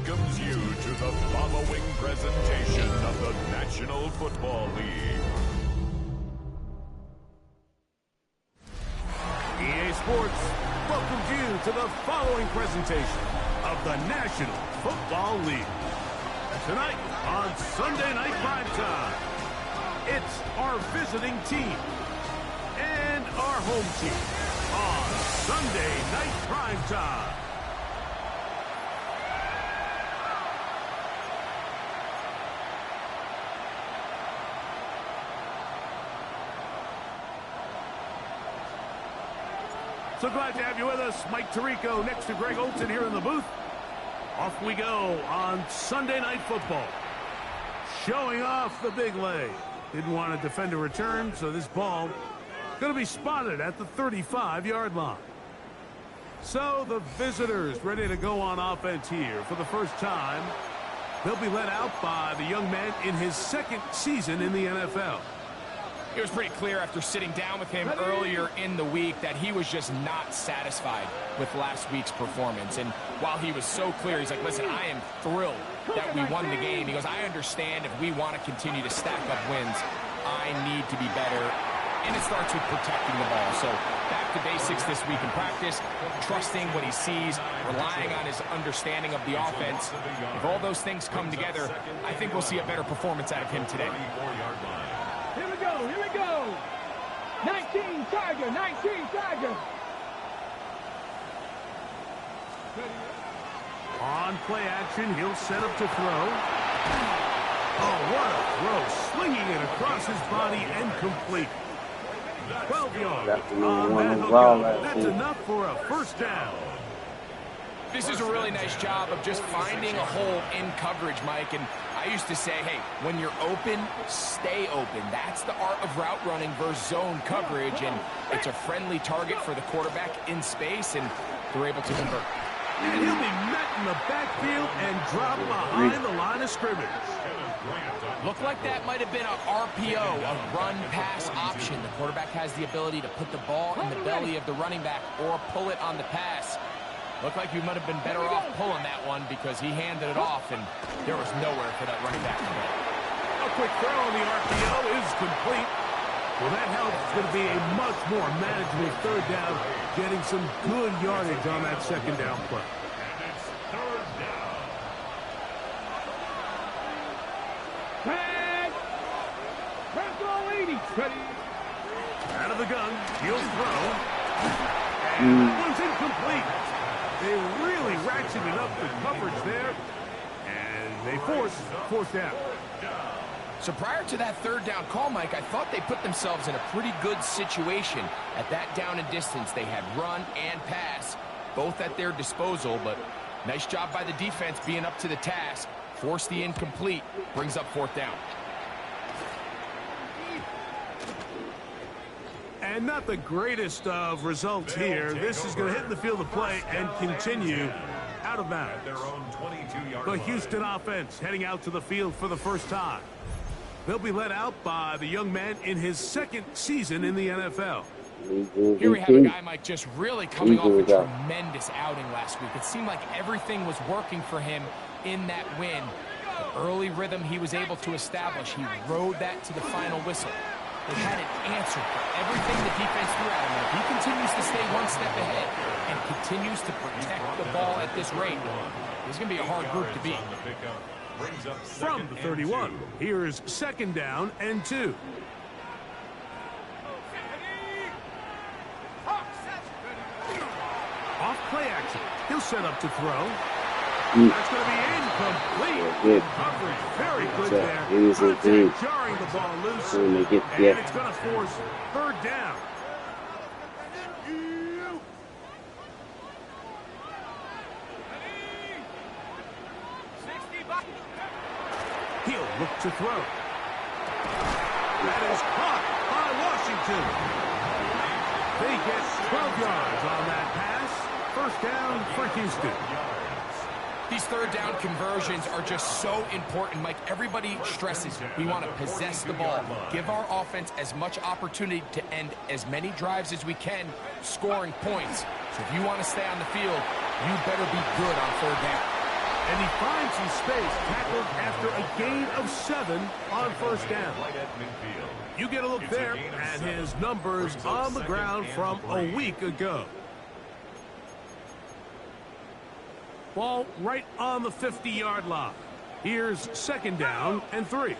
welcomes you to the following presentation of the National Football League. EA Sports welcomes you to the following presentation of the National Football League. Tonight on Sunday Night Primetime, it's our visiting team and our home team on Sunday Night Primetime. So glad to have you with us. Mike Tirico next to Greg Olson here in the booth. Off we go on Sunday Night Football. Showing off the big leg. Didn't want to defend a return, so this ball going to be spotted at the 35-yard line. So the visitors ready to go on offense here for the first time. They'll be led out by the young man in his second season in the NFL. It was pretty clear after sitting down with him earlier in the week that he was just not satisfied with last week's performance. And while he was so clear, he's like, listen, I am thrilled that we won the game. He goes, I understand if we want to continue to stack up wins, I need to be better. And it starts with protecting the ball. So back to basics this week in practice, trusting what he sees, relying on his understanding of the offense. If all those things come together, I think we'll see a better performance out of him today. Here we go. 19 Tiger. On play action, he'll set up to throw. Oh, what a throw. Slinging it across his body and complete. 12 yards on that hookup. That's enough for a first down. This is a really nice job of just finding a hole in coverage, Mike. And I used to say, hey, when you're open, stay open. That's the art of route running versus zone coverage. And it's a friendly target for the quarterback in space, and they're able to convert. And he'll be met in the backfield and dropped behind the line of scrimmage. Looked like that might have been an RPO, a run-pass option. The quarterback has the ability to put the ball in the belly of the running back or pull it on the pass. Looked like you might have been better off pulling that one because he handed it off, and there was nowhere for that running back to go. A quick throw on the RPO is complete. Well, that helps. It's going to be a much more manageable third down, getting some good yardage on that second down play. And it's third down. Tag. Retro 80. Ready. Out of the gun. He'll throw. And one's incomplete. They really ratcheted up the coverage there, and they force fourth down. So prior to that third down call, Mike, I thought they put themselves in a pretty good situation. At that down and distance, they had run and pass, both at their disposal, but nice job by the defense being up to the task. Force the incomplete, brings up fourth down. And not the greatest of results here. This is going to hit the field of play and continue out of bounds. The Houston offense heading out to the field for the first time. They'll be led out by the young man in his second season in the NFL. Here we have a guy, Mike, just really coming off a tremendous outing last week. It seemed like everything was working for him in that win. The early rhythm he was able to establish, he rode that to the final whistle. They had an answer for everything the defense threw at him. If he continues to stay one step ahead and continues to protect the ball at this rate, it's going to be a hard group to beat. From the 31, here's second down and 2. Off play action. He'll set up to throw. That's going to be incomplete. Coverage very good there. Contact jarring the ball loose. And it's going to force third down. He'll look to throw. That is caught by Washington. They get 12 yards on that pass. First down for Houston. These third down conversions are just so important, Mike. Everybody stresses it. We want to possess the ball, give our offense as much opportunity to end as many drives as we can, scoring points. So if you want to stay on the field, you better be good on third down. And he finds some space, tackled after a gain of 7 on first down. You get a look there at his numbers on the ground from a week ago. Ball right on the 50-yard line. Here's 2nd down and 3.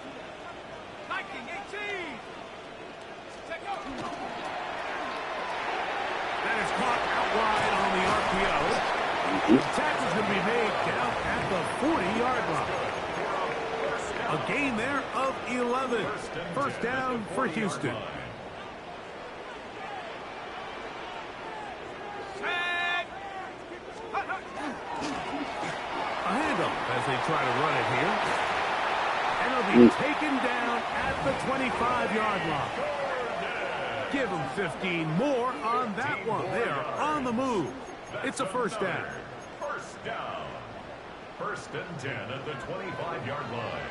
That is caught out wide on the RPO. The tackle's going to be made down at the 40-yard line. A gain there of 11. First down for Houston. A handoff as they try to run it here. And it'll be taken down at the 25-yard line. Give them 15 more on that one. They are on the move. It's a first down. First down. 1st and 10 at the 25-yard line.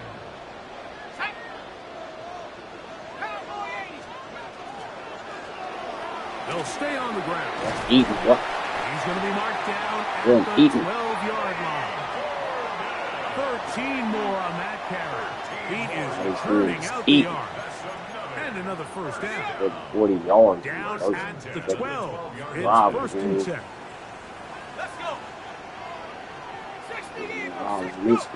They'll stay on the ground. He's He's going to be marked down at the 12-yard line. 13 more on that carry. He is returning out the yard. And another first down. 40 yards. Down at the 12. It's Wow, 1st and 10. Let's go. 60 in. First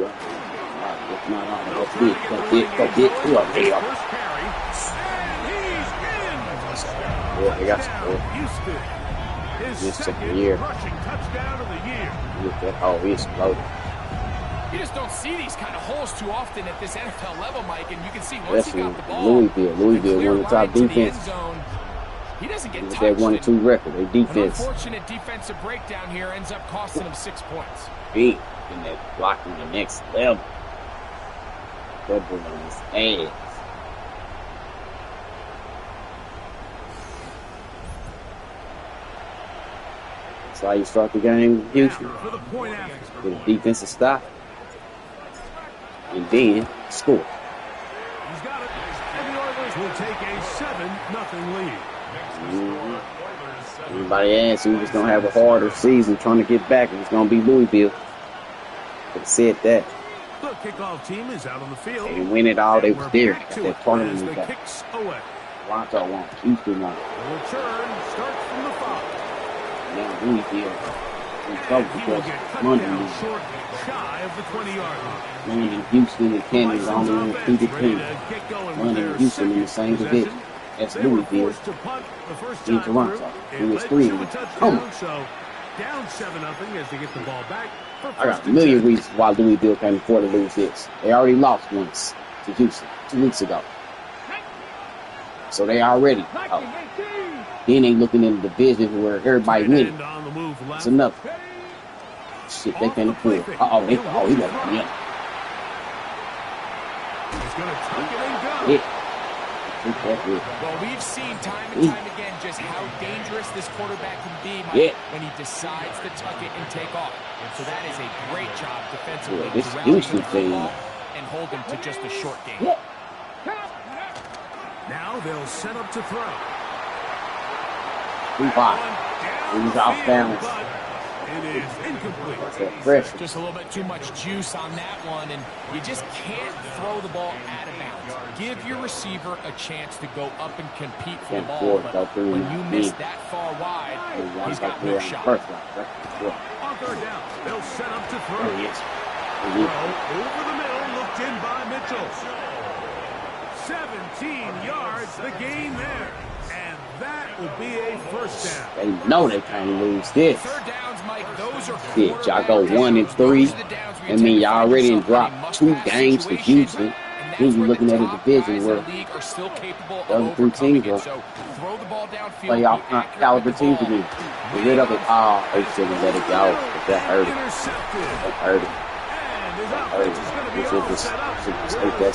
carry. And he's in. Yeah, they got some. Houston. His This second second year. rushing touchdown of the year. Oh, he exploded. You just don't see these kind of holes too often at this NFL level, Mike, and you can see once he Especially got the ball, Louisville, one of the top defenses. He doesn't get touched. That 1-2 record, their An defense unfortunate defensive breakdown here ends up costing him 6 points. big, and they're blocking the next level. That boy on his ass. That's how you start the game with Houston. For the point after. With a defensive stop. And then score. He's got it. And the Oilers will take a 7-0 lead. Anybody asked who was going to have a harder season trying to get back, it was going to be Louisville. Could have said that. The kickoff team is out on the field. They didn't win it all. They was there. Back Got to that it tournament as the back. kicks away. Toronto won. Houston won. The return starts from the 5. Now Louisville. He will get cut Monday down night. short, shy of the 20-yard line. London, Houston, and Canada's only undefeated team. London and Houston in the same division. That's Louisville in Toronto. It was 3. Come on. So down 7-0 as they get the ball back. I got a million reasons why Louisville can't afford to lose this. They already lost once to Houston 2 weeks ago. So they already out. Then they looking in the division where everybody winning. It's enough. Shit, they can't afford. He let me up. He's going to tuck it and go. Yeah. Well, we've seen time and time again just how dangerous this quarterback can be, Mike, when he decides to tuck it and take off. So that is a great job defensively This to rally Houston the team. football and hold him to just a short game. Now they'll set up to throw. 3-5. He was off balance. It is incomplete. That pressure. Just a little bit too much juice on that one, and you just can't throw the ball out of bounds. Give your receiver a chance to go up and compete for the ball, but when you miss that far wide, he's got no shot. On third down, they'll set up to throw. Throw over the middle, looked in by Mitchell. 17 yards, the gain there. And that will be a first down. They know they can't lose this. Third downs, Mike, those are Shit, y'all go 1 and 3. I mean, y'all already dropped 2 games to Houston. Then you're looking at a division where the other 3 teams are playoff caliber teams again. Get rid of it. Oh, they should have let it go. But that hurt it. That hurt it. That hurt it. They should just take that.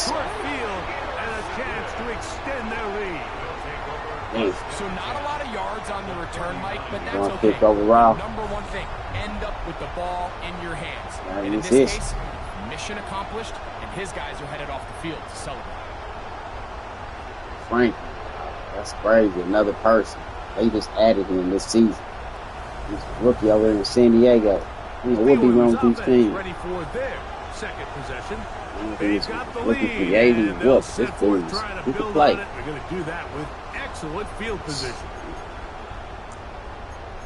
And a chance to extend their lead. So not a lot of yards on the return, Mike, but that's One okay. kick overall. Number one thing, end up with the ball in your hands. Right, And in it's this this. case, mission accomplished, and his guys are headed off the field to celebrate. Frank, that's crazy. Another person. They just added him this season. He's a rookie over in San Diego. You know, what be wrong with these teams? Ready for their second possession. They've got the lead. Creating what? This dude's who can play. They're going to do that with excellent field position.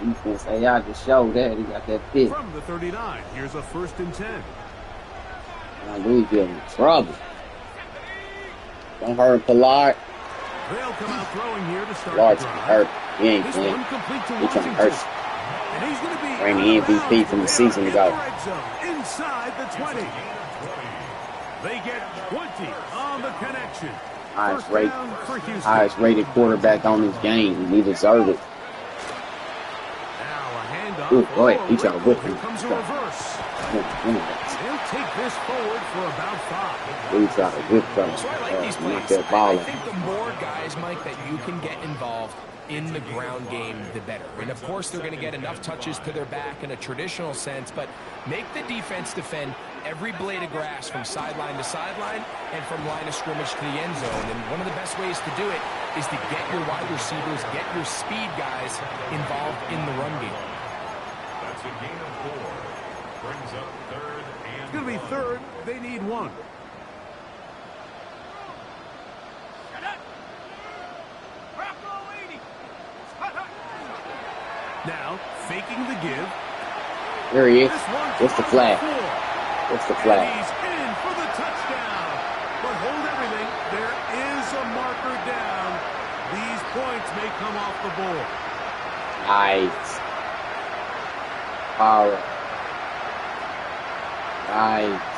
Defense, AI just showed that he got that pick. From the 39, here's a 1st and 10. Now Louisville in trouble. Don't hurt Pollard. They'll come out throwing here to start. Pollard's hurt. He ain't playing. He's trying to hurt. And he's going to be bring the MVP from the season ago. Inside the 20. They get 20 on the connection. Highest rated quarterback on this game. He deserved it. Ooh, go ahead. He tried to whip him. Comes a reverse. They'll take this forward for about 5. He tried to whip him. So I like these plays. I think the more guys, Mike, that you can get involved in the ground game, the better. And of course, they're going to get enough touches to their back in a traditional sense, but make the defense defend every blade of grass from sideline to sideline and from line of scrimmage to the end zone. And one of the best ways to do it is to get your wide receivers, get your speed guys involved in the run game. That's a gain of 4. Brings up 3rd and It's going to be 3rd. They need 1. Now, faking the give. There he is. What's the flag? What's the flag? And he's in for the touchdown. But hold everything. There is a marker down. These points may come off the board. Nice. All right. Nice.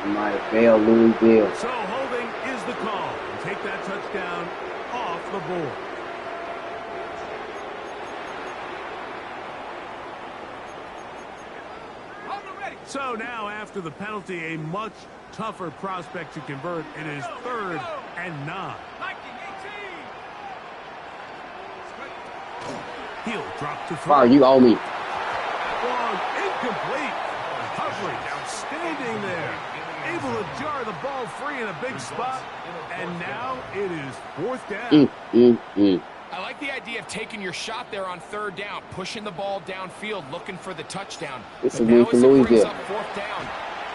Might fail Louisville. So holding is the call. Take that touchdown off the board. So now, after the penalty, a much tougher prospect to convert. It is 3rd and 9. He'll drop to throw. You owe me. Incomplete. Coverage outstanding there. Able to jar the ball free in a big spot. And now it is 4th down. I like the idea of taking your shot there on 3rd down, pushing the ball downfield, looking for the touchdown. It's a win for Louisville. Up 4th down,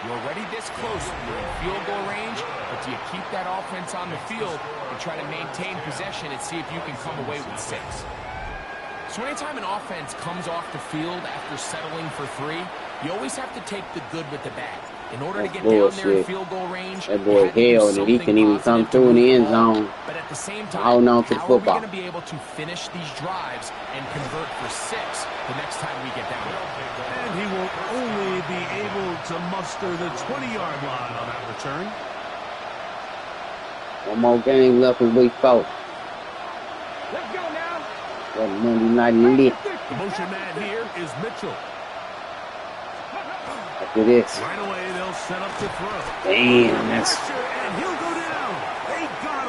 you're already this close. You're in field goal range, but do you keep that offense on the field and try to maintain possession and see if you can come away with 6? So anytime an offense comes off the field after settling for 3, you always have to take the good with the bad. In order to get down there in field goal range, that boy hell, and he can even come through in the end zone. But at the same time, how are we going to be able to finish these drives and convert for 6 the next time we get down there? And he will only be able to muster the 20-yard line on that return. One more game left in week 4. Let's go now. That Monday night lit. The motion man here is Mitchell. After this. Right away, they'll set up to throw. Damn, that's... And he'll go down. They got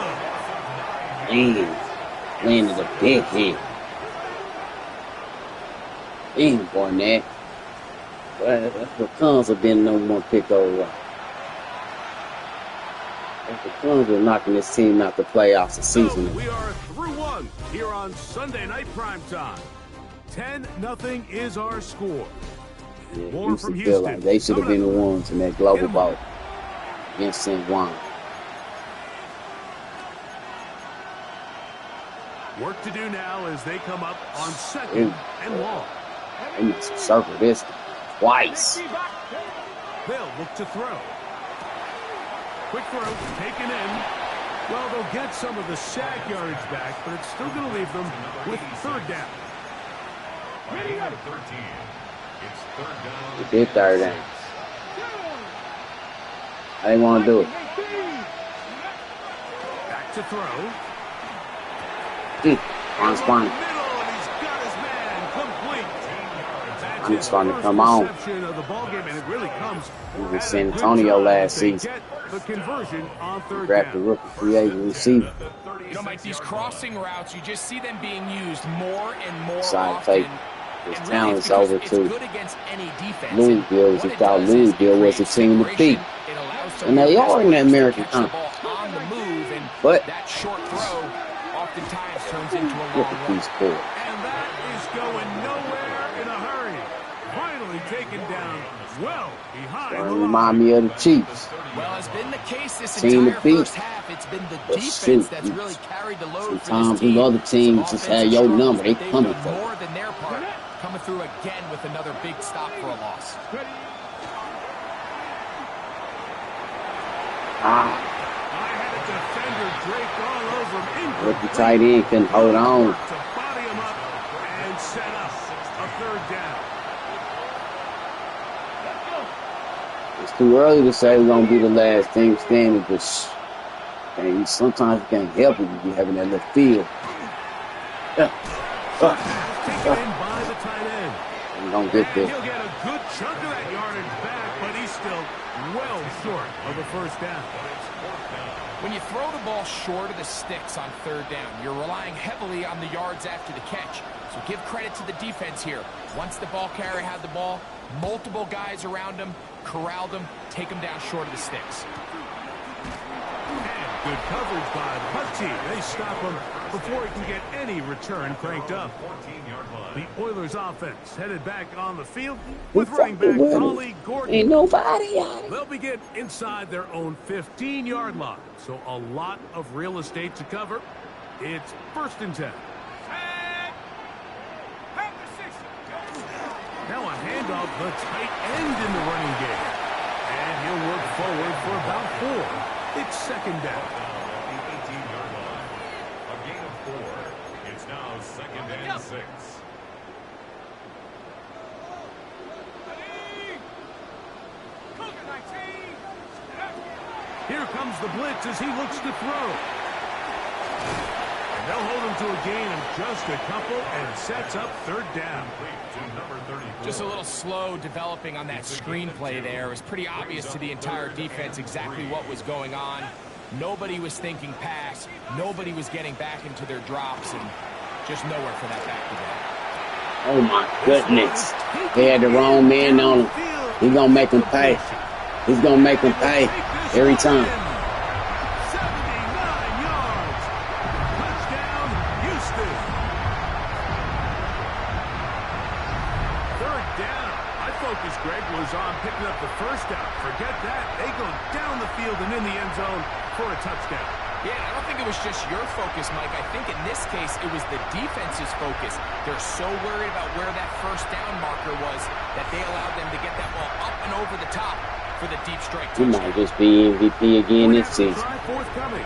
him. Damn. Landed a big hit. Damn, Barnett. Well, that's what comes of being no more pick over. That's what comes with knocking this team out the playoffs this season. So we are through 1 here on Sunday Night Primetime. 10-0 is our score. Yeah, More from feel like they should have been the ones in that global bout against St. Juan. Work to do now as they come up on 2nd and long. They need to circle this twice. They'll look to throw. Quick throw, taken in. Well, they'll get some of the sack yardage back, but it's still going to leave them with 3rd down. Fighting out of 13. It's 3rd down. It did 3rd down. I didn't want to do it. Back to throw. On spine. I'm starting to come on. He was in San Antonio last season. Grabbed the rookie free agent receiver. You know, Mike, these crossing routes, you just see them being used more and more Side often. take. His talent's over to Louisville. He thought Louisville was a team to beat. And they are in the American Conference. But that short throw oftentimes turns into a look long at run. these four. And that is going nowhere Quickly taken down well behind the Remind me of the Chiefs. Well, it's been the case this Team entire to beat. first half. It's been the But defense shoot, that's really carried the load for sometimes this team. the other teams just have your number. They coming for you. More than their part, coming through again with another big stop for a loss. I had a defender draped all over him. But the tight end can hold on. To body him up and set up a third down. It's too early to say we're gonna be the last team standing, but and sometimes you can't help it if you're having that little field. Taken in by the tight end. We're gonna get And there. he'll get a good chunk of that yardage back, but he's still well short of the first down. When you throw the ball short of the sticks on third down, you're relying heavily on the yards after the catch. So give credit to the defense here. Once the ball carrier had the ball, multiple guys around him, corralled him, take him down short of the sticks. And good coverage by the team. They stop him before he can get any return cranked up. The Oilers offense headed back on the field with running back Ollie Gordon. Ain't nobody out. They'll begin inside their own 15-yard line. So a lot of real estate to cover. It's 1st and 10. Now a handoff, the tight end in the running game. And he'll work forward for about 4. It's 2nd down. The 18-yard line. A gain of 4. It's now 2nd and 6. Here comes the blitz as he looks to throw. And they'll hold him to a gain of just a couple and sets up 3rd down. Just a little slow developing on that screenplay there. It was pretty obvious to the entire defense exactly what was going on. Nobody was thinking pass. Nobody was getting back into their drops, and just nowhere for that back to go. Oh my goodness. They had the wrong man on him. He's gonna make him pay. He's gonna make him pay every time. 79 yards. Touchdown, Houston. 3rd down. I focused, Greg, was on picking up the first down. Forget that. They go down the field and in the end zone for a touchdown. Yeah, I don't think it was just your focus, Mike. I think in this case, it was the defense's focus. They're so worried about where that first down marker was that they allowed them to get that ball up and over the top for the deep strike He touchdown. might just be MVP again this season. Forthcoming.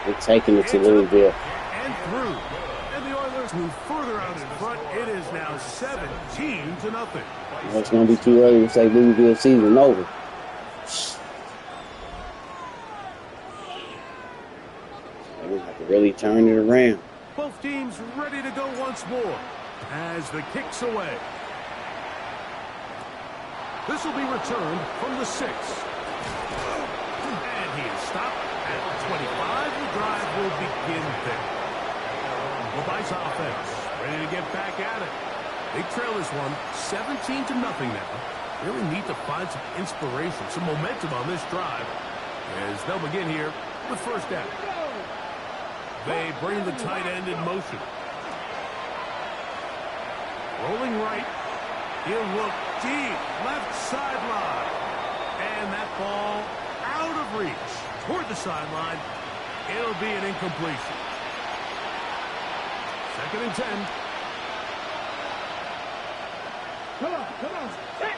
They're taking it to Louisville. And through. And the Oilers move further out in front. It is now 17-0. Well, it's gonna be too early to say Louisville season over. They have to really turn it around. Both teams ready to go once more as the kick's away. This will be returned from the 6. And he is stopped at the 25. The drive will begin there. The Vice offense ready to get back at it. They trail this one 17-0 now. Really need to find some inspiration, some momentum on this drive as they'll begin here with 1st down. They bring the tight end in motion. Rolling right. He'll look deep, left sideline. And that ball out of reach toward the sideline. It'll be an incompletion. 2nd and 10. Come on. Set.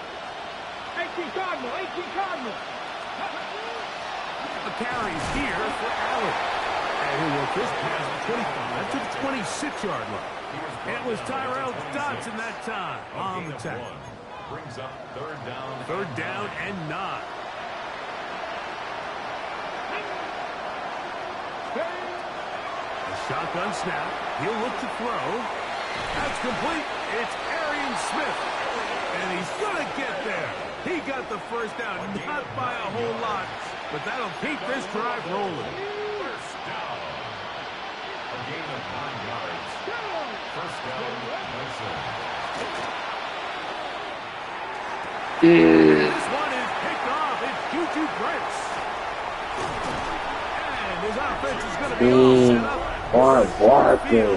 18 Cardinal. The carries here for Allen. And he'll work this pass from 25 to the 26-yard line. It was Tyrell Dodson that time on the tackle. Brings up 3rd down. 3rd down and 9. A shotgun snap. He'll look to throw. That's complete. It's Arian Smith. And he's going to get there. He got the first down, not by a whole lot, but that'll keep this drive rolling. 1st down. A gain of 9 yards. 1st down. This one is picked off. It's Juju Brents. And his offense is going to be all set up. Hard work. And a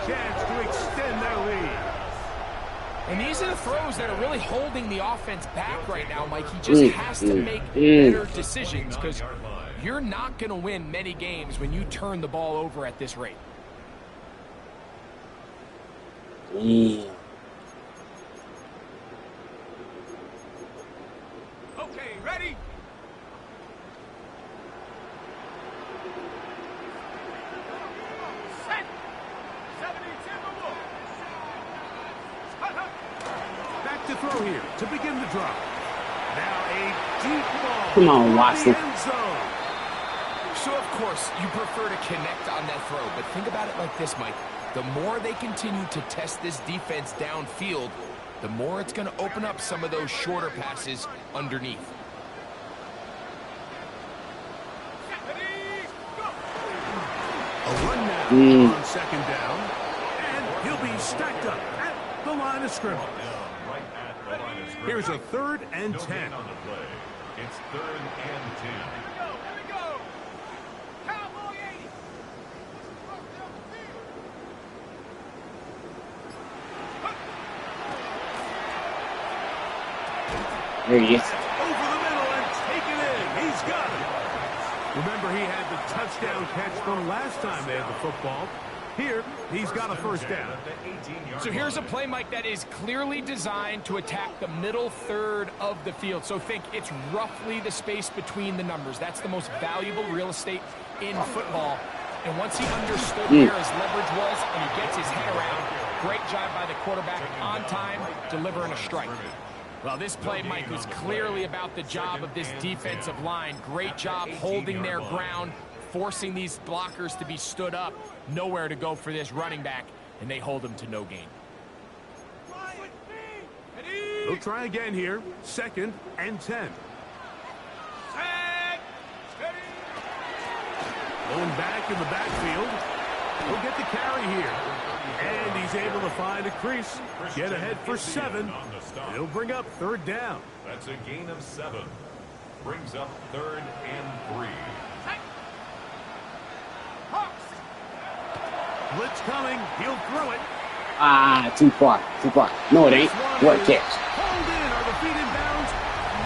chance to extend their lead. And these are the throws that are really holding the offense back right now, Mike. He just has to make better decisions because you're not going to win many games when you turn the ball over at this rate. Okay, ready? Set. 72. Back to throw here to begin the drop. Now a deep ball. Come on, Watson. So, of course, you prefer to connect on that throw, but think about it like this, Mike. The more they continue to test this defense downfield, the more it's going to open up some of those shorter passes underneath. A run now on second down, and he'll be stacked up at the line of scrimmage. Here's a 3rd and 10. On the play. It's 3rd and 10. There he is. Over the middle and take it in. He's got it. Remember, he had the touchdown catch from last time they had the football. Here, he's got a first down. So here's a play, Mike, that is clearly designed to attack the middle third of the field. So think it's roughly the space between the numbers. That's the most valuable real estate in football. And once he understood where his leverage was and he gets his head around, great job by the quarterback on time, delivering a strike. Well, this play, Mike, was clearly about the job of this defensive line. Great job holding their ground, forcing these blockers to be stood up. Nowhere to go for this running back, and they hold him to no gain. He'll try again here. 2nd and 10. Going back in the backfield. He'll get the carry here. And he's able to find a crease. Get ahead for 7. He'll bring up 3rd down. That's a gain of 7. Brings up 3rd and 3. Blitz coming. He'll throw it. Ah, too far. Too far. No, it ain't. What a catch. Hold in. Are the feet in bounds?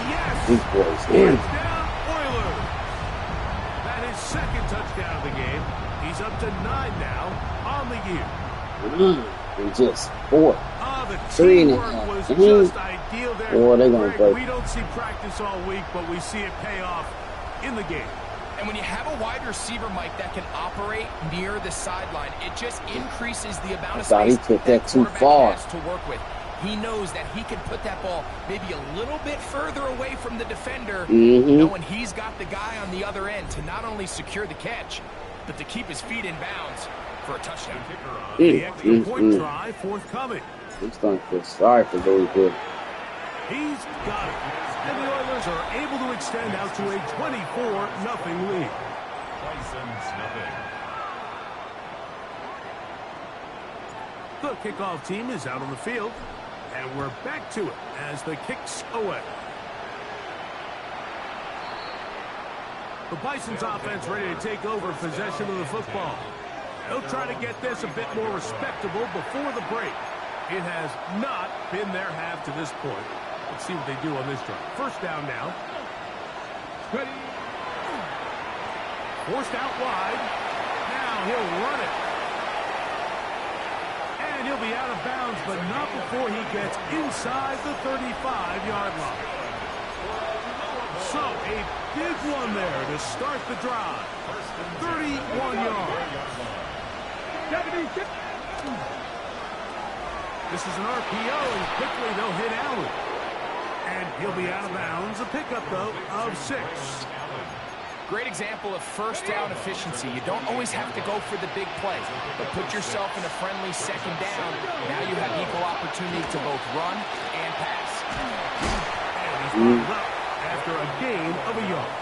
Yes. These boys in. Touchdown, Oilers. That is 2nd touchdown of the game. He's up to 9 now on the year. And just 4. The 3 and a teamwork half. was just ideal there. Boy, they're gonna Greg, break. we don't see practice all week, but we see it pay off in the game. And when you have a wide receiver, Mike, that can operate near the sideline, it just increases the amount of thought he space took that too quarterback far. has to work with. He knows that he can put that ball maybe a little bit further away from the defender, knowing he's got the guy on the other end to not only secure the catch, but to keep his feet in bounds for a touchdown. The extra point try forthcoming. I'm starting to feel sorry for Louisville. He's got it. And the Oilers are able to extend out to a 24-0 lead. The kickoff team is out on the field, and we're back to it as the kick's away. The Bison's offense ready to take over possession of the football. They'll try to get this a bit more respectable before the break. It has not been their half to this point. Let's see what they do on this drive. First down now. Ready. Forced out wide. Now he'll run it. And he'll be out of bounds, but not before he gets inside the 35-yard line. So, a big one there to start the drive. 31 yards. This is an RPO, and quickly they'll hit Allen. And he'll be out of bounds. A pickup, though, of 6. Great example of first down efficiency. You don't always have to go for the big play, but put yourself in a friendly second down. Now you have equal opportunity to both run and pass. And he's brought up after a gain of a yard.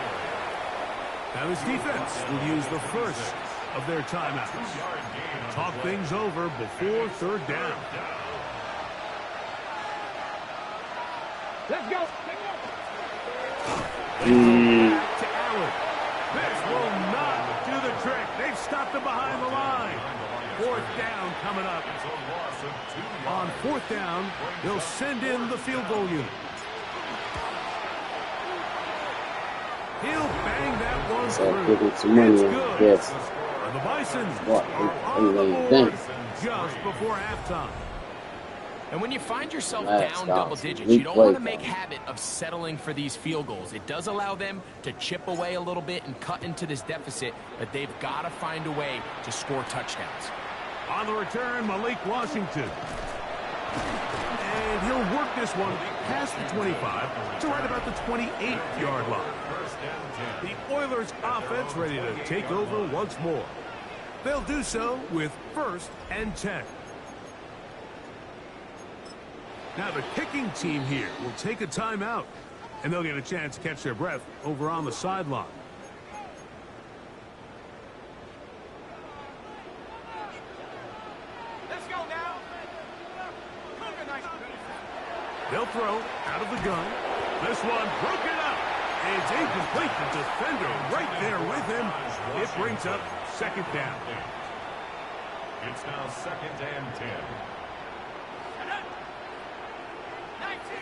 Now this defense will use the first of their timeouts. Talk things over before 3rd down. Let's go. Back to Allen. This will not do the trick. They've stopped him behind the line. fourth down coming up. On fourth down, they'll send in the field goal unit. He'll bang that one through. It's good. Yes. And the Bisons What? are on the board just before halftime. And when you find yourself Last down stop. double digits, Replay you don't want to time. make habit of settling for these field goals. It does allow them to chip away a little bit and cut into this deficit, but they've got to find a way to score touchdowns. On the return, Malik Washington. And he'll work this one past the 25 to right about the 28-yard line. The Oilers offense ready to take over once more. They'll do so with 1st and 10. Now the kicking team here will take a timeout, and they'll get a chance to catch their breath over on the sideline. Let's go now. They'll throw out of the gun. This one broken up. It's incomplete. The defender right there with him. It brings up 2nd down. It's now 2nd and 10. 19.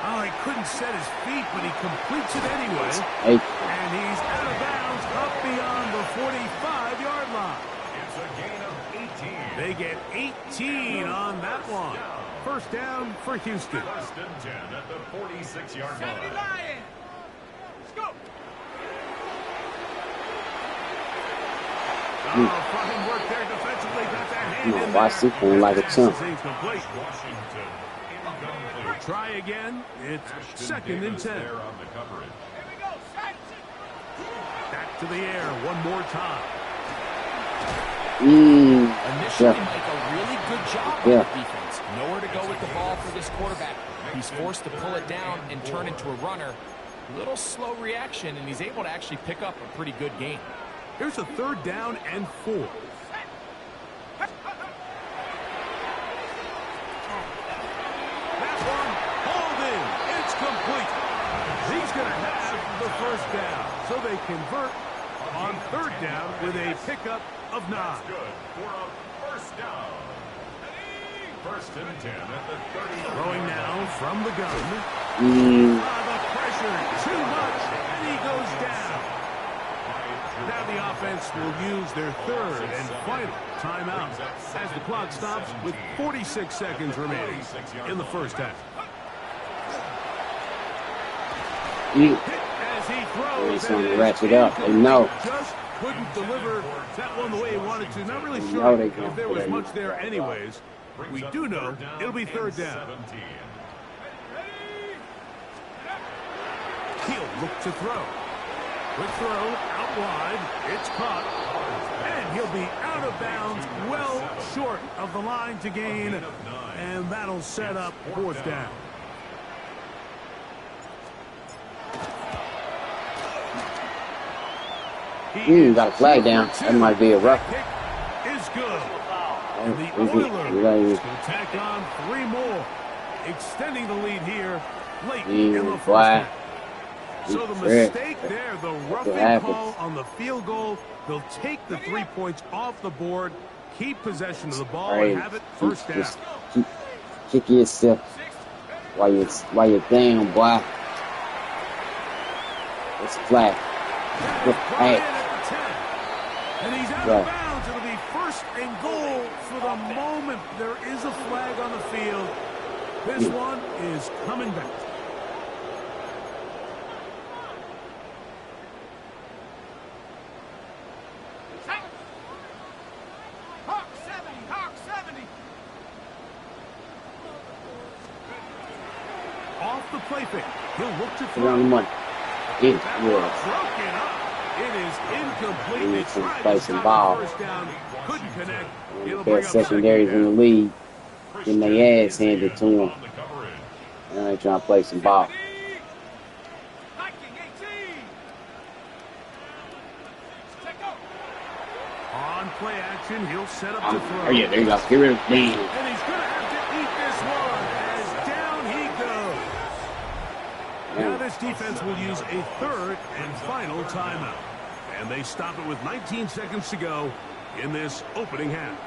Oh, he couldn't set his feet, but he completes it anyway. Hey. And he's out of bounds up beyond the 45-yard line. It's a gain of 18. They get 18 on that one. 1st down for Houston. 1st and 10 at the 46-yard line. Let's go. Oh, fine work there defensively. Got that hand in there. Watch this one like a chump. Incomplete. Washington incomplete. Try again. It's 2nd and 10. There on the coverage. Here we go. Back to the air one more time. Initially, Yeah. Mike, a really good job on the defense. Nowhere to go with the ball for this quarterback. He's forced to pull it down and turn into a runner. Little slow reaction, and he's able to actually pick up a pretty good gain. Here's a 3rd down and 4. That one hauled in. It's complete. He's going to have the 1st down. So they convert on 3rd down with a pickup of 9. Good for a 1st down. 1st and 10 at the 30. Throwing now from the gun. The pressure too much, and he goes down. Now the offense will use their 3rd and final timeout as the clock stops with 46 seconds remaining in the 1st half. As he throws, He's going to ratchet up. They know. just couldn't deliver that one the way he wanted to. Not really sure know they gonna if there put was it much there anyways. We do know it'll be 3rd down. 17. He'll look to throw. Quick throw out wide. It's caught. And he'll be out of bounds, well short of the line to gain. And that'll set up 4th down. Got a flag down. That might be a rough. Kick is good. And the Oilers will tack on 3 more, extending the lead here late in the 1st half. So the mistake there, the roughing call on the field goal, they'll take the 3 points off the board, keep possession of the ball, and have it 1st down. Kick yourself while you're down, boy. It's flat. Hey. And he's out of bounds. It'll be 1st and goal for the moment. There is a flag on the field. This one is coming back. Hawk 70. Off the play fake. He'll look to Put it on the throw. money. Yeah. That one's broken up. It is incomplete. They tried Play to some stop ball. the 1st down. Couldn't connect. It'll The bring best up 2nd secondaries in the down. league. Getting their ass handed to them. Now they're trying to play some ball. Viking 18. Check go. On play action, he'll set up to throw. Oh, yeah, there you go. Get rid of Dan. And he's going to have to eat this one as down he goes. Now this defense will use a 3rd and final timeout. And they stop it with 19 seconds to go in this opening half.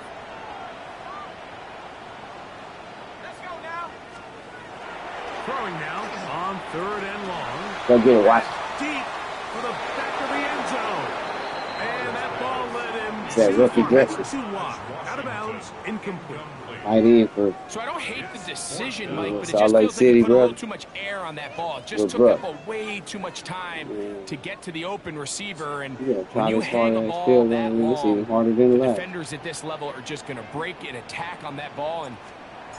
Let's go now. Throwing now on 3rd and long. Go get it, watch. Deep for the back of the end zone. And that ball led him That rookie dress. too wide. Out of bounds, incomplete. Right in for So I don't hate the decision, Mike, but it Salt just Lake feels like City, he put a bro. little too much air on that ball. It just took up a way too much time to get to the open receiver. And yeah, when try you this hang hard a as ball field that goal. It's even long, harder than the that. defenders at this level are just going to break and attack on that ball, and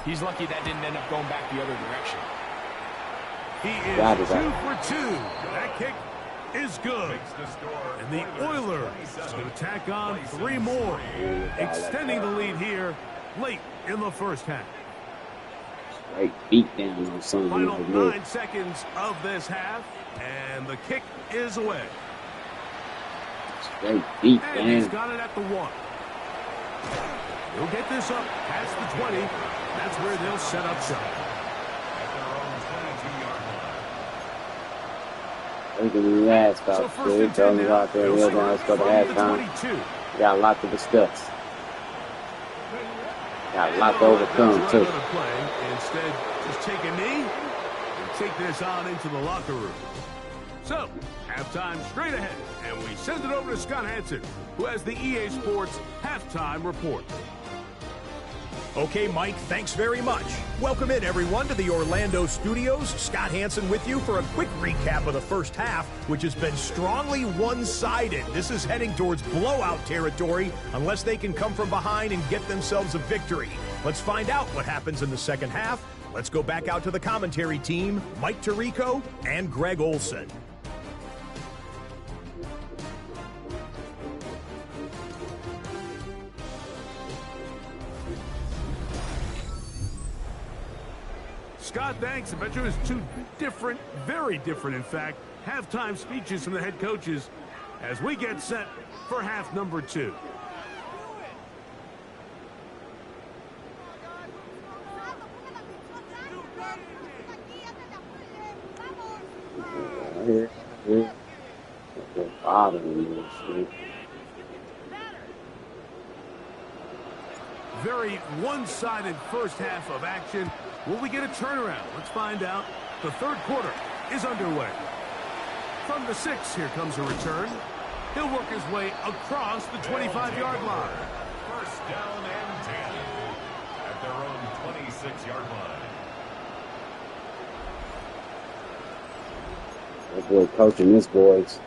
he's lucky that didn't end up going back the other direction. He is Got it, 2 for 2. That kick is good. And the Oilers going to tack on 3 more, extending the lead here late in the first half. Right beat down on something. Final 9 seconds of this half, and the kick is away. Straight beat And he's down. got it at the 1. He'll get this up past the 20. That's where they'll set up shop. Look at the last So about first to and tell 10 me now. about there. They'll We're start going to go to from the halftime. 22. Got a lot to discuss. Got a lot to overcome, Right too. on the play. Instead, just take a knee and take this on into the locker room. So, halftime straight ahead, and we send it over to Scott Hansen, who has the EA Sports halftime report. Okay, Mike, thanks very much. Welcome in, everyone, to the Orlando studios. Scott Hansen with you for a quick recap of the first half, which has been strongly one-sided. This is heading towards blowout territory unless they can come from behind and get themselves a victory. Let's find out what happens in the second half. Let's go back out to the commentary team, Mike Tirico and Greg Olson. Scott, thanks. I bet you it was 2 different, very different, in fact, halftime speeches from the head coaches as we get set for half number 2. Very one-sided first half of action. Will we get a turnaround? Let's find out. The 3rd quarter is underway. From the 6, here comes a return. He'll work his way across the 25-yard line. First down and 10 at their own 26-yard line. That boy coaching this boys.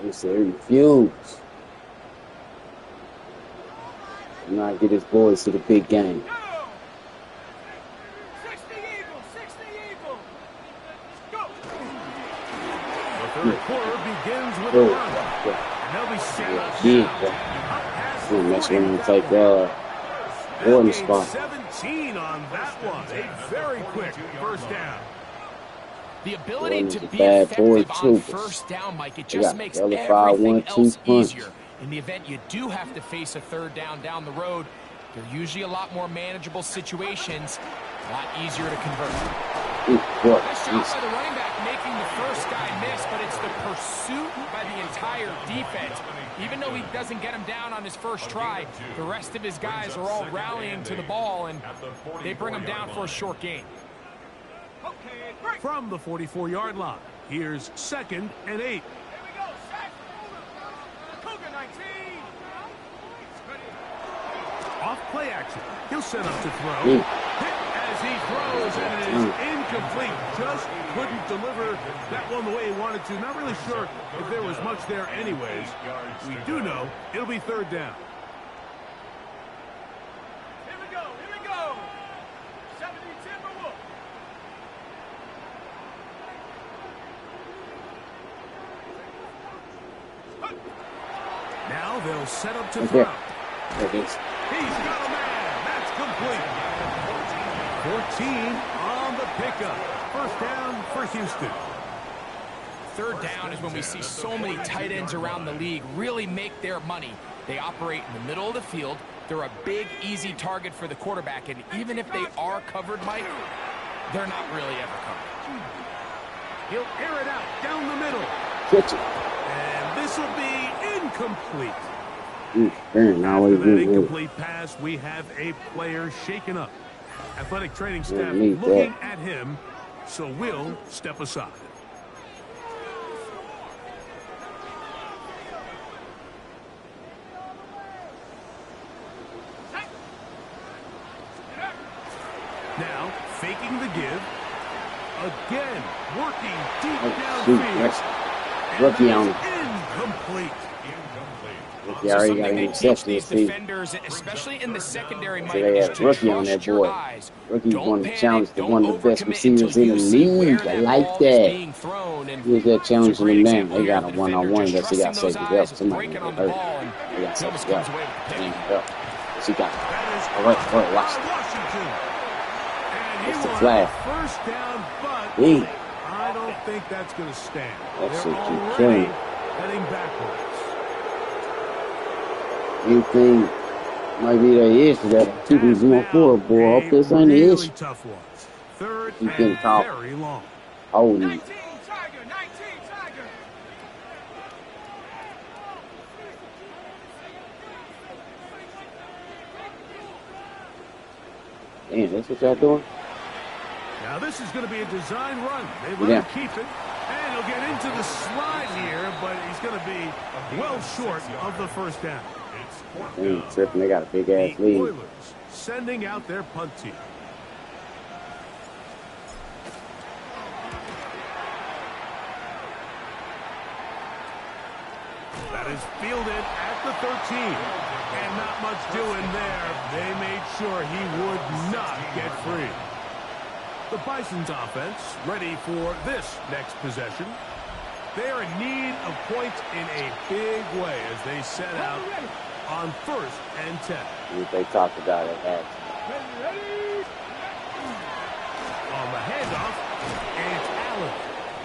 He said he refused. Not get his boys to the big game. Go! 60 Eagles, 60 Eagles. Go! The 3rd quarter begins with a run. And they'll be set up. Yeah, that's when you take Gordon's spot. 17 on that one. A very quick first down. The ability Gordon's to a be bad boy, effective on too. first down, Mike, it They just got makes the other everything 5-1-2 else punch. easier. In the event you do have to face a 3rd down the road, they're usually a lot more manageable situations, a lot easier to convert. Nice job by the running back making the first guy miss, but it's the pursuit by the entire defense. Even though he doesn't get him down on his first try, the rest of his guys are all rallying to the ball, and they bring him down for a short gain. Okay, break. From the 44-yard line, here's 2nd and 8. Here we go, sack. Cougar 19. Off play action. He'll set up to throw. Hit as he throws, and it is incomplete. Just couldn't deliver that one the way he wanted to. Not really sure if there was much there anyways. We do know it'll be 3rd down. Here we go, here we go. 70 Timberwolves. Now they'll set up to throw. There it is. He's got a man. That's complete. 14 on the pickup. First down for Houston. 3rd down is when we see so many tight ends around the league really make their money. They operate in the middle of the field. They're a big, easy target for the quarterback, and even if they are covered, Mike, they're not really ever covered. He'll air it out down the middle. Catch it. And this will be incomplete. After that incomplete pass, we have a player shaken up. Athletic training staff looking at him, so we'll step aside. Now, faking the give. Again, working deep downfield. Rookie on it. Incomplete. He already got an interception this season. Defenders, especially in the secondary, So they had a rookie on that board. Rookie's one of the challenge to one of the best receivers in the league. I like that. Here's that challenging him now. They got a one-on-one unless he got safety help. Somebody get hurt. They got safety help. Yes, he got it. All right, watch it. It's the flag. First down, but Hey. I don't think that's going to stand. That shit They're keep already killing. heading backwards. Anything might be that is for that 2-4 boy. Hope this ain't the issue. Tough one. Third He's getting and caught. very long. Holy. 19 Tiger, 19 Tiger. Damn, that's what y'all doing? Now this is going to be a design run. They let him keep it. And he'll get into the slide here, but he's going to be well short of the first down. They ain't tripping. They got a big ass The lead. Oilers sending out their punt team. That is fielded at the 13. And not much doing there. They made sure he would not get free. The Bison's offense ready for this next possession. They are in need of points in a big way as they set out on 1st and 10. They talked about it at On the handoff, it's Allen.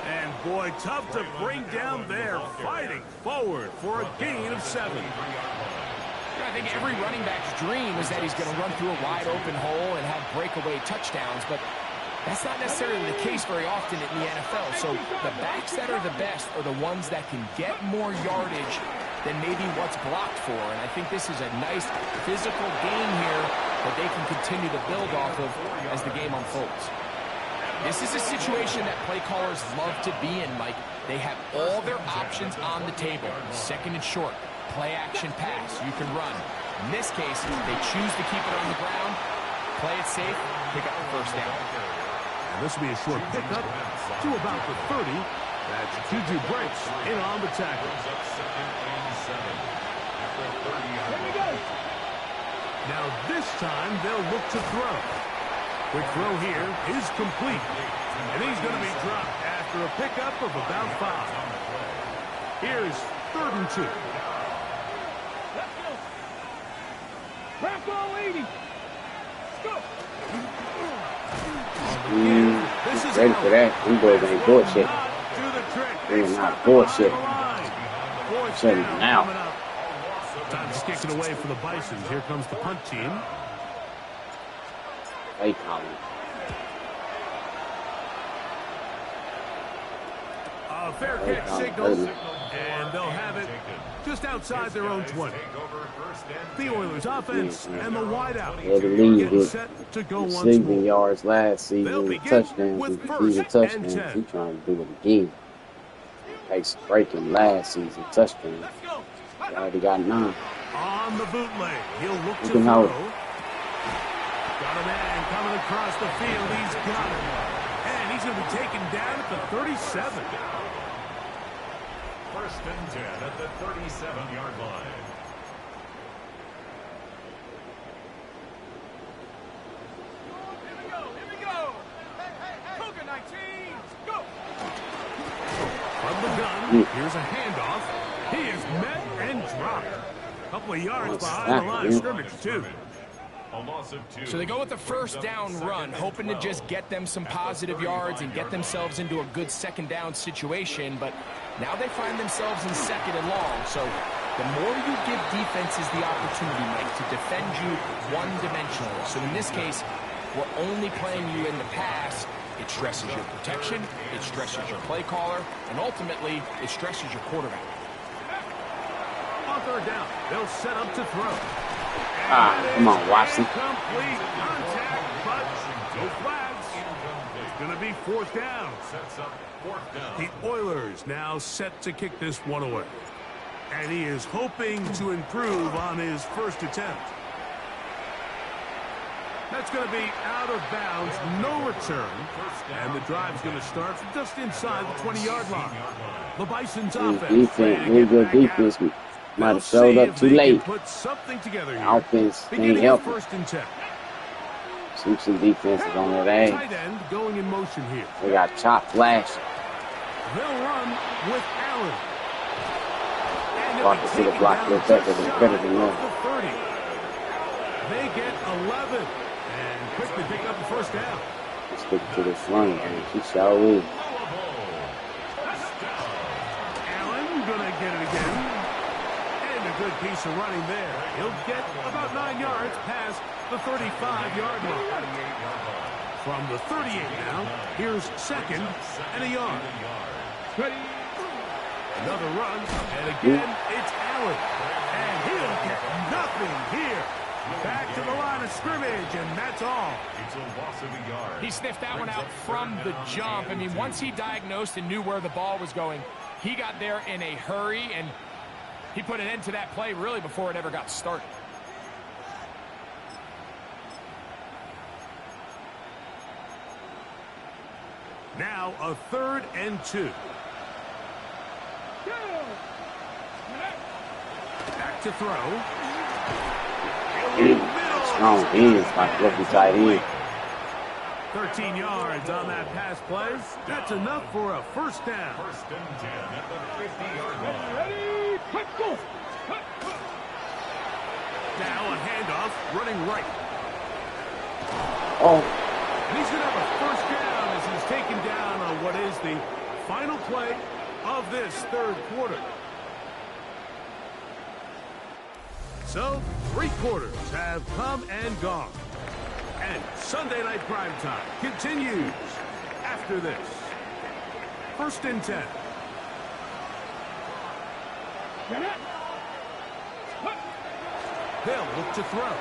And boy, tough to bring down there, fighting forward for a gain of 7. I think every running back's dream is that he's going to run through a wide open hole and have breakaway touchdowns, but that's not necessarily the case very often in the NFL. So the backs that are the best are the ones that can get more yardage than maybe what's blocked for. And I think this is a nice physical game here that they can continue to build off of as the game unfolds. This is a situation that play callers love to be in, Mike. They have all their options on the table. 2nd and short, play action pass, you can run. In this case, they choose to keep it on the ground, play it safe, pick up the first down. And this will be a short pickup to about the 30. That's Juju breaks in on the tackle. Now this time they'll look to throw. Quick throw here is complete. And he's going to be dropped after a pickup of about 5. Here's 3rd and 2. Wrap all 80. Let's go. Ready for that. Them boys ain't bullshit. They're not bullshit. Shut it now. Time to kick it away for the Bisons. Here comes the punt team. Play calling. A fair catch signals, and they'll have it just outside their own 20. The Oilers offense and the wideout get set to go once more. Receiving yards last season, touchdowns, receiving touchdowns. He's trying to do it again. Pace breaking last season, touchdowns. He already got 9. On the bootleg, he'll look to can throw. hold. Got a man coming across the field. He's got it. And he's going to be taken down at the 37. 1st and 10 at the 37-yard line. Here we go. Cougar 19, go. From the gun, here's a handoff. He is met and dropped. A couple of yards behind the line of scrimmage, too. So they go with the first down run, hoping to just get them some positive yards and get themselves into a good 2nd down situation, but now they find themselves in 2nd and long. So the more you give defenses the opportunity, Mike, to defend you one-dimensionally. So in this case, we're only playing you in the pass. It stresses your protection, it stresses your play caller, and ultimately, it stresses your quarterback. On third down, they'll set up to throw. Come on, Watson. Complete contact, but no flags. It's going to be fourth down. The Oilers now set to kick this one away. And he is hoping to improve on his first attempt. That's going to be out of bounds, no return. And the drive's going to start from just inside the 20-yard line. The Bison's offense. Real good defense. Might have showed up too late. Put something together here. Offense can't help it. First and 10. Some defenses on that edge. Tight end going in motion here. They got chop flash. They'll run with Allen. Block to the block. They're better than that. They get 11 and quickly pick up the first down. Let's stick to this run, man. She shall win. Allen gonna get it again. Good piece of running there. He'll get about 9 yards past the 35-yard line. From the 38 now, here's second and a yard. Another run, and again, it's Allen. And he'll get nothing here. Back to the line of scrimmage, and that's all. It's a loss of a yard. He sniffed that one out from the jump. I mean, once he diagnosed and knew where the ball was going, he got there in a hurry, and he put an end to that play really before it ever got started. Now a 3rd and 2. Back to throw. Strong hands like looking tight end. 13 yards on that pass play. That's enough for a first down. First and 10 at the 50-yard line. Ready, quick, go. Now a handoff, running right. Oh. And he's going to have a first down as he's taken down on what is the final play of this third quarter. So, 3 quarters have come and gone. And Sunday Night Primetime continues after this. First and 10. They'll look to throw.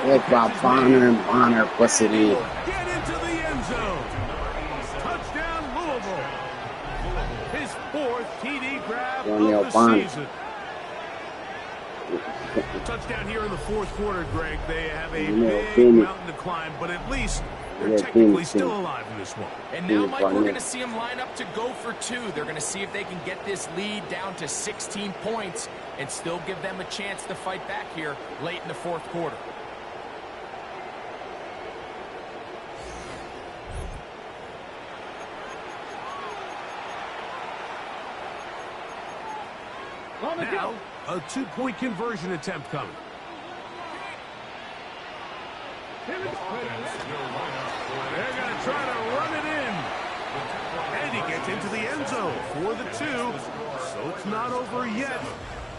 What about Bonner, and Bonner puts it in. Get into the end zone. Touchdown, Louisville. His 4th TD grab of the season. Touchdown here in the 4th quarter, Greg. They have a big mountain to climb, but at least they're technically still alive in this one. And now, Mike, we're going to see them line up to go for 2. They're going to see if they can get this lead down to 16 points and still give them a chance to fight back here late in the 4th quarter. Now, a 2-point conversion attempt coming. They're going to try to run it in. And he gets into the end zone for the 2. So it's not over yet.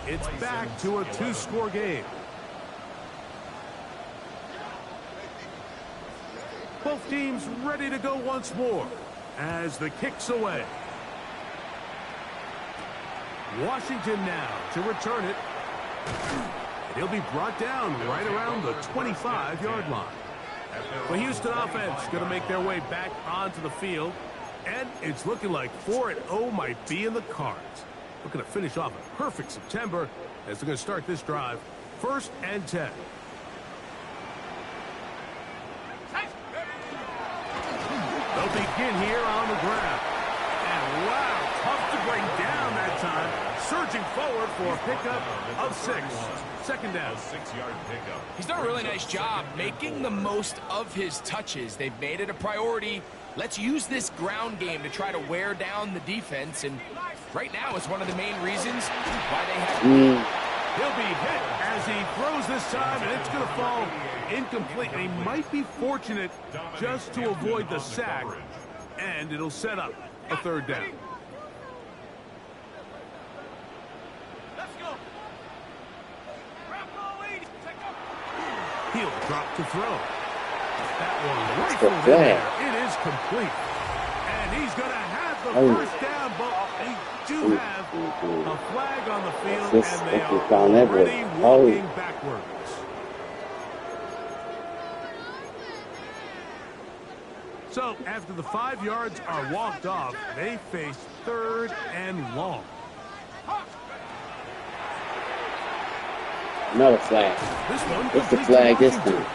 It's back to a 2-score game. Both teams ready to go once more as the kick's away. Washington now to return it. And he'll be brought down right around the 25-yard line. The Houston offense going to make their way back onto the field. And it's looking like 4-0 might be in the cards. Looking to finish off a perfect September as they're going to start this drive. First and 10. They'll begin here on the ground. And wow, tough to bring down that time. Surging forward for a pickup of 6. Second down. 6-yard pickup. He's done a really nice job making the most of his touches. They've made it a priority. Let's use this ground game to try to wear down the defense. And right now, it's one of the main reasons why they have... He'll be hit as he throws this time, and it's going to fall incomplete. And he might be fortunate just to avoid the sack, and it'll set up a 3rd down. He'll drop to throw. That one rifled in there. It is complete. And he's going to have the first down, but they do have a flag on the field, and they are already walking backwards. So after the 5 yards are walked off, they face 3rd and long. Another flag. This one What's the flag this time?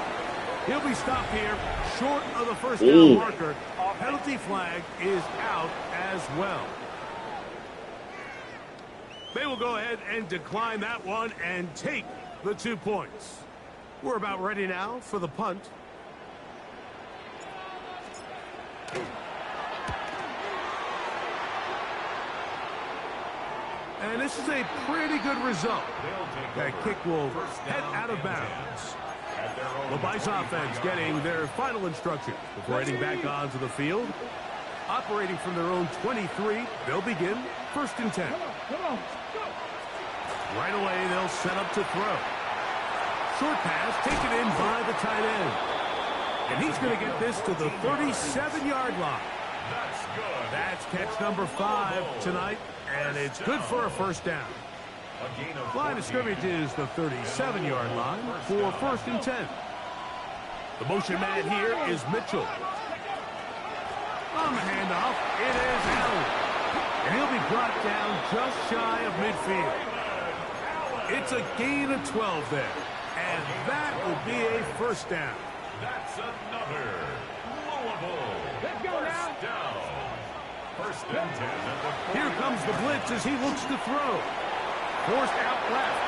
He'll be stopped here short of the first down marker. Penalty flag is out as well. They will go ahead and decline that one and take the 2 points. We're about ready now for the punt. And this is a pretty good result. That kick will head out of bounds. The Bice offense getting their final instructions before heading back onto the field. Operating from their own 23, they'll begin 1st and 10. Right away, they'll set up to throw. Short pass taken in by the tight end. And he's going to get this to the 37-yard line. That's catch number 5 tonight, and it's good for a first down. Line of scrimmage is the 37-yard line for 1st and 10. The motion man here is Mitchell. On the handoff, it is Allen. And he'll be brought down just shy of midfield. It's a gain of 12 there. And that will be a first down. That's another Louisville first down. 1st and 10 at the 40. Here comes the blitz as he looks to throw. Forced out left.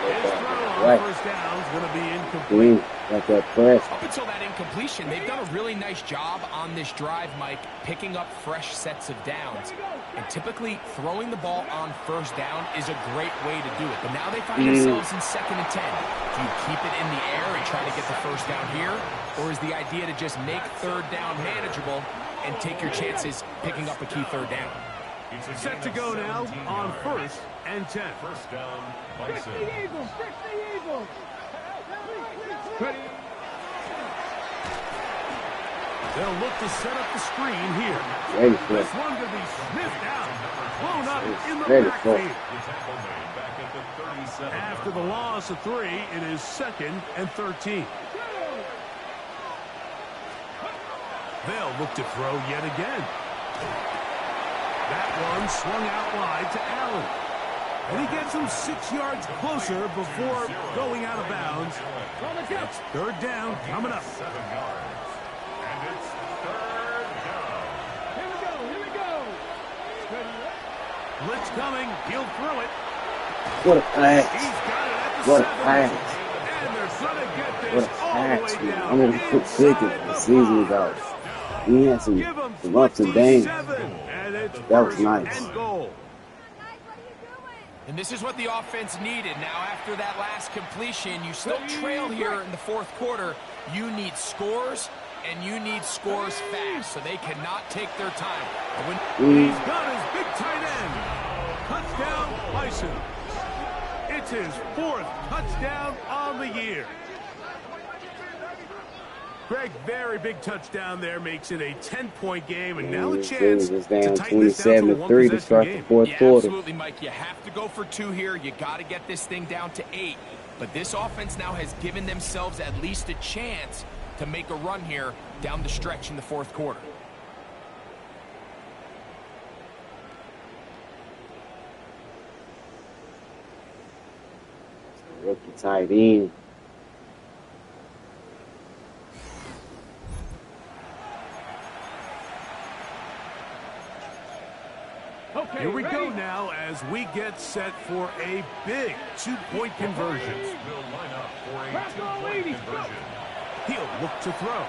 His throw on 1st down is going to be incomplete. Like that press. Up until that incompletion, they've done a really nice job on this drive, Mike, picking up fresh sets of downs. And typically, throwing the ball on 1st down is a great way to do it. But now they find themselves in 2nd and 10. Do you keep it in the air and try to get the 1st down here? Or is the idea to just make 3rd down manageable and take your chances picking up a key 3rd down? Set to go now on 1st and 10. First down, Fix Bison. the Eagles! Fix the Eagles! They'll look to set up the screen here. This one could be sniffed out. Blown up in the backfield. After the loss of 3, it is 2nd and 13. They'll look to throw yet again. That one swung out wide to Allen. And he gets him 6 yards closer before going out of bounds. It's 3rd down coming up. 7 yards. And it's 3rd down. Here we go! Blitz coming. He'll throw it. What a pass. He's got it at the What a 7. pass. And they're going to get What this a all the pass, way man. down. I'm going to put second the season ago. He had some ups and downs. That was nice. And goal. And this is what the offense needed. Now, after that last completion, you still trail here in the 4th quarter. You need scores, and you need scores fast, so they cannot take their time. He's got his big tight end. Touchdown, Bison. It's his 4th touchdown on the year. Greg, very big touchdown there, makes it a 10-point game, and now a chance to tighten this down to a 27-3 to start the 4th quarter. Absolutely, Mike. You have to go for 2 here. You got to get this thing down to 8. But this offense now has given themselves at least a chance to make a run here down the stretch in the 4th quarter. Rookie tight end. Okay, Here we go now as we get set for a big 2-point conversion. Will line up for a Back on 2-point ladies, conversion. He'll look to throw.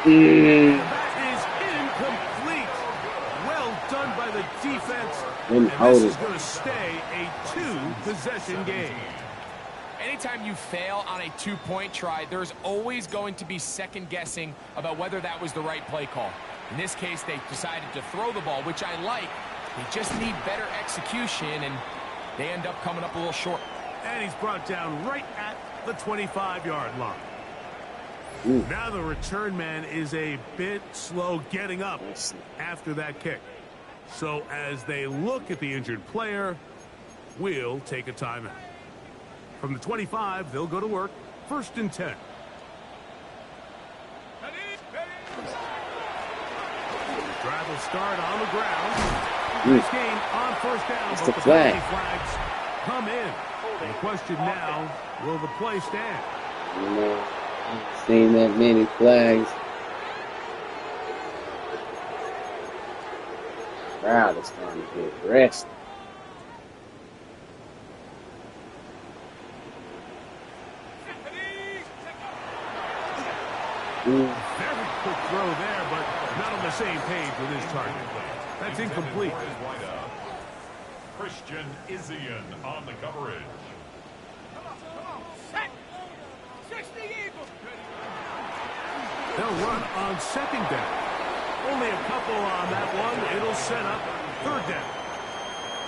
That is incomplete. Well done by the defense. And this is going to stay a 2-possession game. Anytime you fail on a 2-point try, there's always going to be second guessing about whether that was the right play call. In this case, they decided to throw the ball, which I like. They just need better execution, and they end up coming up a little short. And he's brought down right at the 25-yard line. Now the return man is a bit slow getting up after that kick. So as they look at the injured player, we'll take a timeout. From the 25, they'll go to work. 1st and 10. Drive will start on the ground. Nice game on 1st down. It's but the penalty flag. flags come in. And the question now, will the play stand? You know, I've seen that many flags. Crowd is starting to get rested. Very quick throw there, but not on the same page with his target. That's incomplete. Christian Izzian on the coverage. They'll run on 2nd down. Only a couple on that one. It'll set up 3rd down.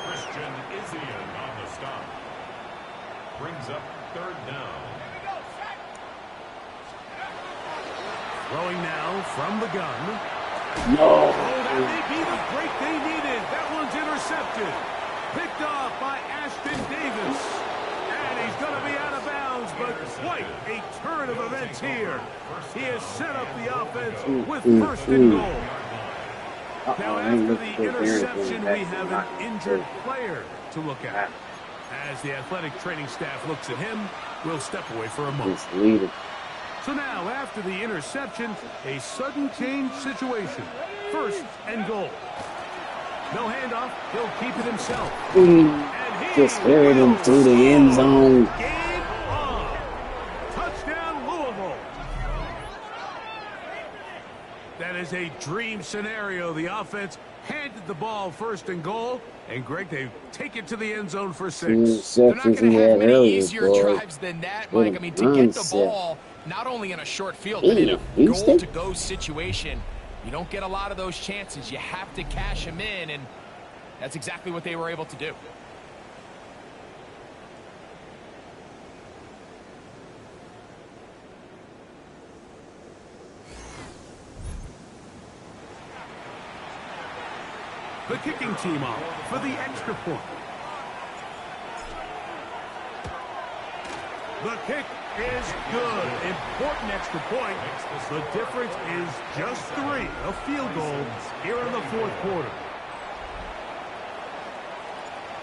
Christian Izzian on the stop. Brings up 3rd down. Throwing now from the gun. No. Oh, that may be the break they needed. That one's intercepted. Picked off by Ashton Davis. And he's going to be out of bounds, but quite a turn of events here. He has set up the offense with 1st and goal. Now, after the interception, we have an injured player to look at. As the athletic training staff looks at him, we'll step away for a moment. So now, after the interception, a sudden change situation. 1st and goal. No handoff. He'll keep it himself. Just carried him through the end zone. Game on. Touchdown, Louisville. That is a dream scenario. The offense handed the ball 1st and goal. And, Greg, they take it to the end zone for 6. They're not going to have many easier drives than that, Mike. I mean, to get the ball not only in a short field, but in a goal-to-go situation, you don't get a lot of those chances. You have to cash them in, and that's exactly what they were able to do. The kicking team off for the extra point. The kick is good. Important extra point. The difference is just 3. A field goal here in the 4th quarter.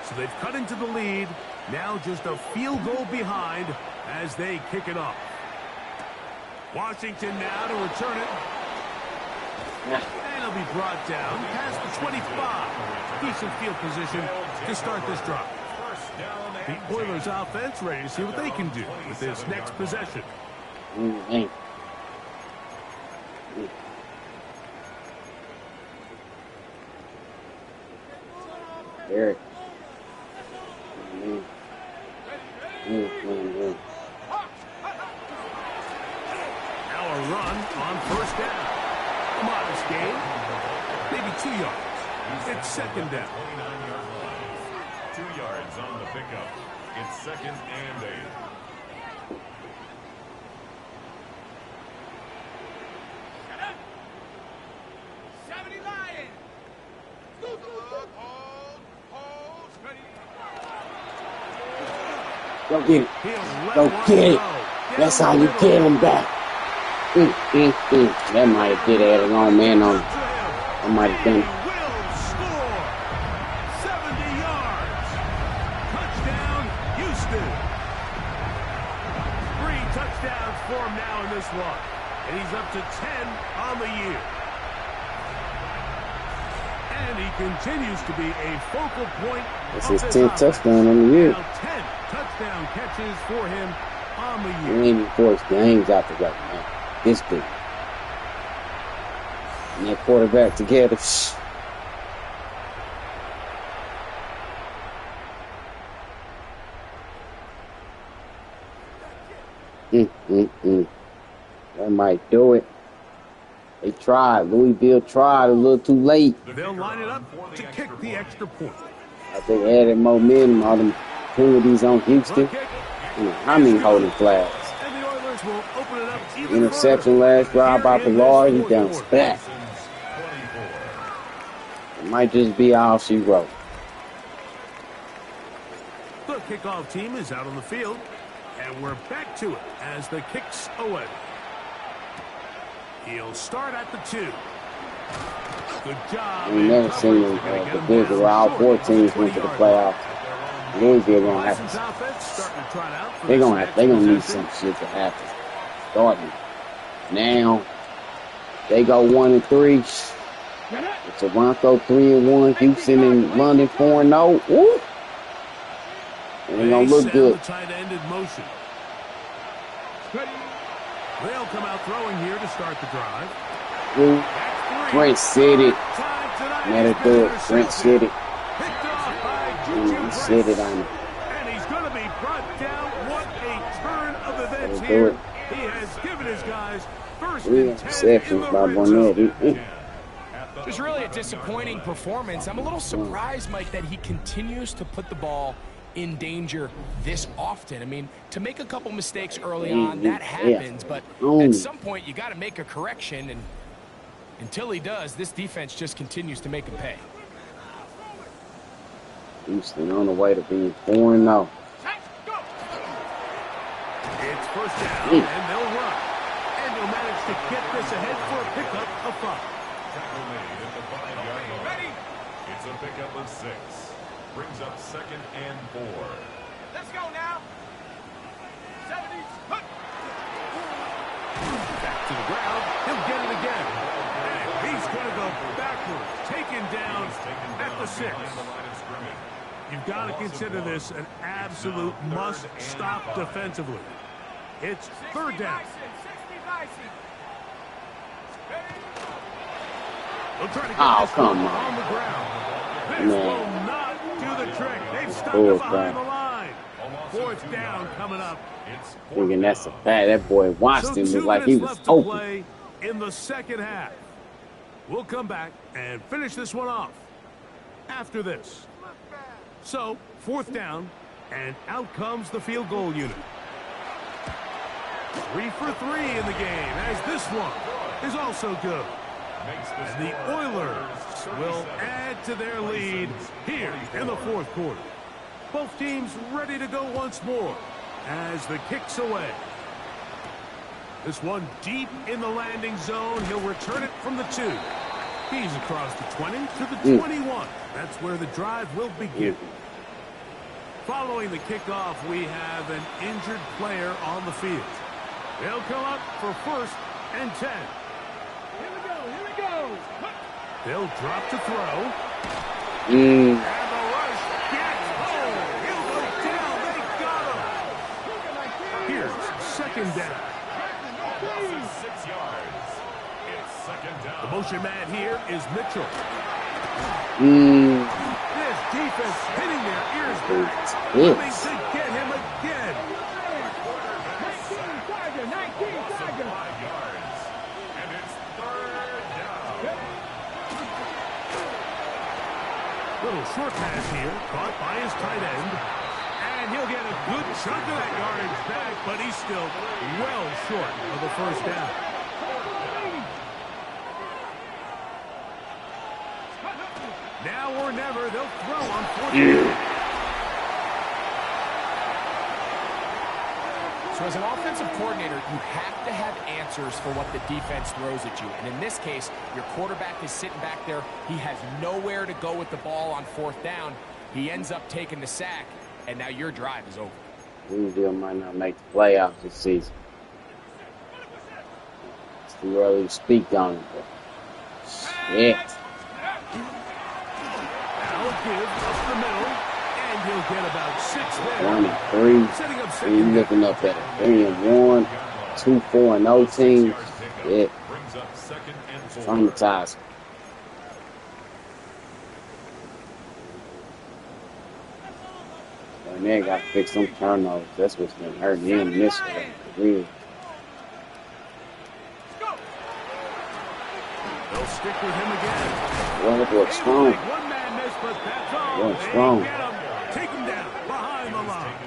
So they've cut into the lead. Now just a field goal behind as they kick it off. Washington now to return it. And it'll be brought down past the 25. Decent field position to start this drive. The Oilers offense ready to see what they can do with this next possession. Eric. Now a run on 1st down. A modest gain. Maybe 2 yards. It's 2nd down. 2 yards on the pickup. It's 2nd and 8. Go get it. Go get it. That's how you get him back. That might have did add a long man on him. I might have done it. Will score 70 yards. Touchdown, Houston. 3 touchdowns for him now in this one. And he's up to 10 on the year. And he continues to be a focal point. That's his 10th touchdown on the year. Now 10 touchdown catches for him on the year. He ain't even forced games out the way, man. This big. And that quarterback together. That might do it. They tried. Louisville tried a little too late. They'll line it up to kick the extra point. I think they added momentum, all them penalties on Houston. How many holding flags? And the Oilers defense will open it up even Interception further. last drive by Pilar. He bounced back. It might just be all she wrote. The kickoff team is out on the field, and we're back to it as the kick's away. He'll start at the 2. Good job. We've never seen the division where all 4 teams went to the playoffs. Louisville gonna have to. They're gonna need some shit to happen. Starting now, they go 1-3. Toronto 3-1. Houston and London 4-0. Woo! And they're gonna look good. Tight end in motion. They'll come out throwing here to start the drive. Brent said it. Matter do it. Brent said it. He said it on it. And he's going to be brought down. What a turn of events here. He has given his guys first and 10 in the red zone. Just really a disappointing performance. I'm a little surprised, Mike, that he continues to put the ball in danger this often. I mean, to make a couple mistakes early on, that happens, but at some point you got to make a correction, and until he does, this defense just continues to make him pay. Houston on the way to being 4-0. It's first down, and they'll run. And they'll manage to get this ahead for a pickup of 5. Ready? It's a pickup of 6. Brings up 2nd and 4. Let's go now. 70s. Back to the ground. He'll get it again. And he's going to go backwards. Taken down at the 6. You've got to consider this an absolute must-stop defensively. It's 3rd down. They'll try to get this come on the ground. This will not do the trick. They've stopped it behind the line. 4th down coming up. Thinking that's a bad. That boy Washington looked like he was open. Play in the 2nd half. We'll come back and finish this one off after this. So, 4th down, and out comes the field goal unit. 3 for 3 in the game, as this one is also good. And the Oilers will add to their lead here in the 4th quarter. Both teams ready to go once more as the kick's away. This one deep in the landing zone. He'll return it from the 2. He's across the 20 to the 21. That's where the drive will begin. Following the kickoff, we have an injured player on the field. They'll come up for 1st and 10. Here we go. Here we go. They'll drop to throw. And the rush gets home. He'll go down. They got him. Here's 2nd down. 6 yards. It's 2nd down. The motion man here is Mitchell. This defense hitting their ears back. Coming to get him again. 19 Tiger. 5 yards. And it's 3rd down. Little short pass here, caught by his tight end. And he'll get a good chunk of that yardage back, but he's still well short of the 1st down. Now or never, they'll throw on 4th down. So as an offensive coordinator, you have to have answers for what the defense throws at you. And in this case, your quarterback is sitting back there. He has nowhere to go with the ball on 4th down. He ends up taking the sack, and now your drive is over. Louisville might not make the playoffs this season. It's too early to speak on it, but shit. I'll give up the middle, and he'll get about 6 there. 1-3. And you're looking up at a 3-1, 2-4-0 team. Yeah. Traumatized. And they got to fix some turnovers. That's what's been hurting him in this way. Really. They'll stick with him again. Well, it was strong. One man missed, but that's all. Well, strong. Take him down behind the line.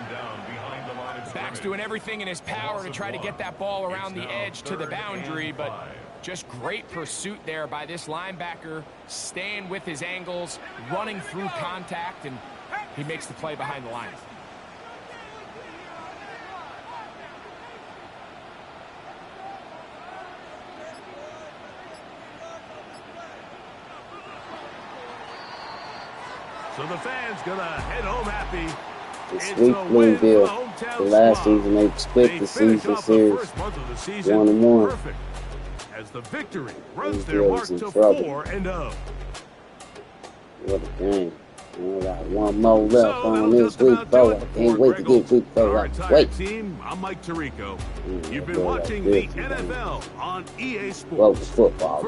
Quarterback's doing everything in his power to try to get that ball around the edge to the boundary, but just great pursuit there by this linebacker, staying with his angles, running through contact, and he makes the play behind the line. So the fans gonna head home happy. They sweep Louisville. The last season they split the season series 1-1. Perfect. As the victory runs their Louisville mark is in to trouble. 4-0. What a game. We got one more left on this week, though. I can't wait to get week 4. Wait. Team, I'm Mike Tirico. Yeah, You've been watching the NFL on EA Sports. Well, football.